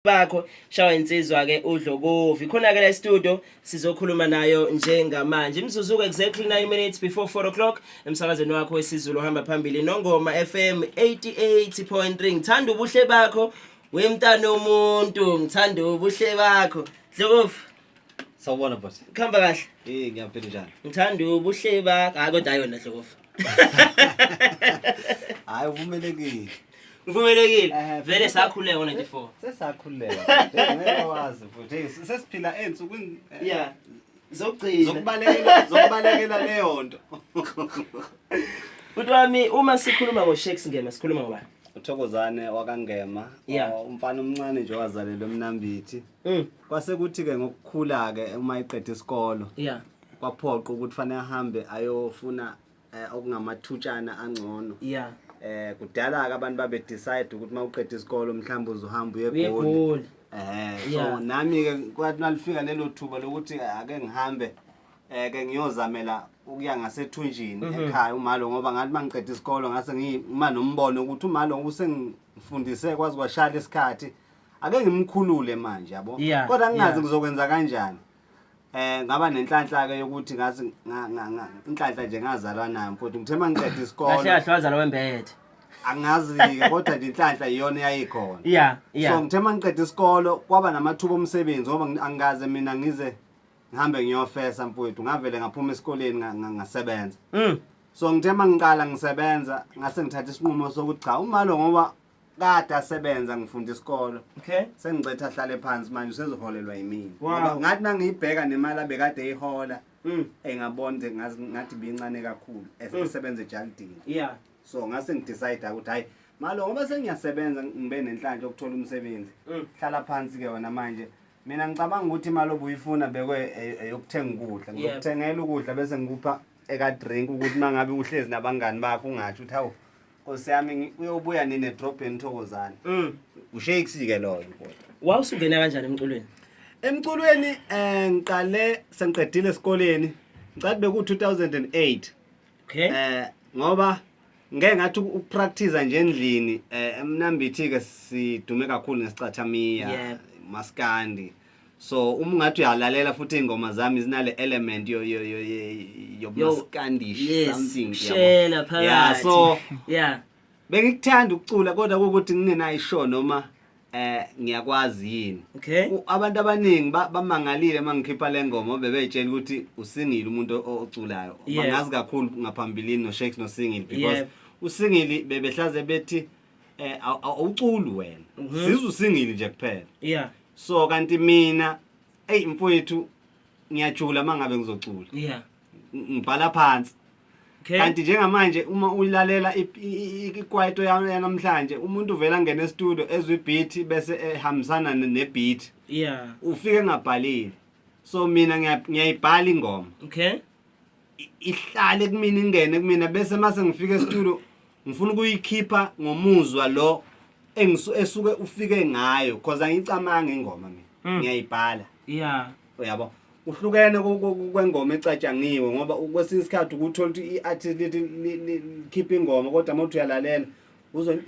bakho shawa insizwa ke uDlokovi khona ke la studio sizokhuluma nayo njengamanje imzuzu exactly 9 minutes before 4 o'clock emsakazweni wakho wesizulu ohamba phambili noNgoma FM 88.3 ngithanda ubuhle bakho wemntana womuntu ngithanda ubuhle bakho Dlokovi sawubona boss khamba kahle ngiyaphila njani ngithanda ubuhle bakho kodwa ayona Dlokovi hayi uvumelekile Uvumelekile vele sakhuleka ngo94 sesakhuleka ngeke wazi futhi sesiphila ensukwini yeah zokugcina zokubalekela leyo nto Uthi wami uma sikhuluma ngoShakes Ngema sikhuluma ngobani uThokozane wakangema umfana omncane nje wazalelwe eMnambithi kwase kuthi ke ngokukhula ke uma iqeda isikolo kwaphoqa ukuthi fanele ahambe ayofuna okungamathutshana angcono kudala ke abantu babe decide ukuthi mawuqeda isikolo mhlawumbe uzohamba uye eGoli so nami ke kwathi nalifika lelo thuba lokuthi ake ngihambe ke ngiyozamela ukuya ngasethunjini ekhaya umalo ngoba ngathi mangiqeda isikolo ngase ngima nombono ukuthi umalo usengifundise kwazi kwashaya isikhathi ake ngimkhulule manje yabo kodwa ngingazi ngizokwenza kanjani ngaba nenhlanhla ke yokuthi ngazi inhlanhla nje ngazalwa nayo mfowethu ngithema ngiqeda isikolo kahle wazalwa wembethe angazi ke kodwa inhlanhla iyona yayikhona so ngithema ngiqeda isikolo kwaba namathuba omsebenzi ngoba angaze mina ngize ngihambe ngiyofesa mfowethu ngavele ngaphuma esikoleni ngasebenza so ngithema ngiqala ngisebenza ngase ngithatha isinqumo sokuthi cha umalo ngoba kade asebenza ngifunda isikolo sengicetha ahlale phansi manje usezoholelwa yimini ngoba ngathi mangiyibheka nemali abekade eyihola engabona ngathi bincane kakhulu esebenza ejalidini so ngase ngidecide ukuthi hayi malo ngoba sengiyasebenza ngibe nenhlanhla yokuthola umsebenzi hlala phansi ke wena manje mina ngicabanga ukuthi imali obuyifuna bekwe yokuthenga ukudla ngizokuthengela ukudla bese ngikupha eka drink ukuthi mangabe uhlezi nabangani bakho ungathi uthi hawo Nkosi yami uyobuya nini edrobheni Thokozane uShakes ke loyo kodwa wawusungena kanjani emculweni ngiqale sengiqedile esikoleni ngicathi beku 2008 ngoba ngeke ngathi ukupractice nje endlini eMnambithi ke sidume kakhulu ngesicathamia maskandi so uma ungathi uyalalela futhi ingoma zami zinale element yobuskandi something so bengikuthanda ukucula kodwa ukuthi ngingenayo show noma ngiyakwazi yini abantu abaningi bamangalile mangikhipha lengoma bebetshela ukuthi usingile umuntu oculayo bangazi kakhulu ngaphambilini noShakes noSingile because uSingile bebehlaze bethi awuculi wena sizwe uSingile nje kuphela so kanti mina mfowethu ngiyajula mangabe ngizocula ngibhala phansi kanti njengamanje uma ulalela ikwaito yanamhlanje umuntu uvela angena e-studio ezwe beat bese ehambisana nebeat ufike ngabhalile so mina ngiyayibhala ingoma ihlale kumina ingene kumina bese mase ngifika e-studio ngifuna ukuyikhipha ngomuzwa lo esuke ufike ngayo because angicamanga ingoma mina ngiyayibhala uyabo uhlukene kwengoma ecatshangiwe ngoba kwesinye isikhathi ukuthola ukuthi iartist likhipha ingoma kodwa mawuthi uyalalela uzo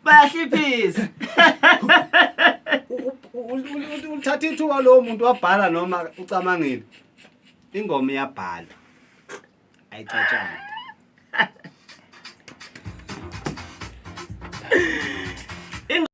bayahliphisa uthatha ithuba lo muntu wabhala noma ucamangile ingoma iyabhala ayicatshanga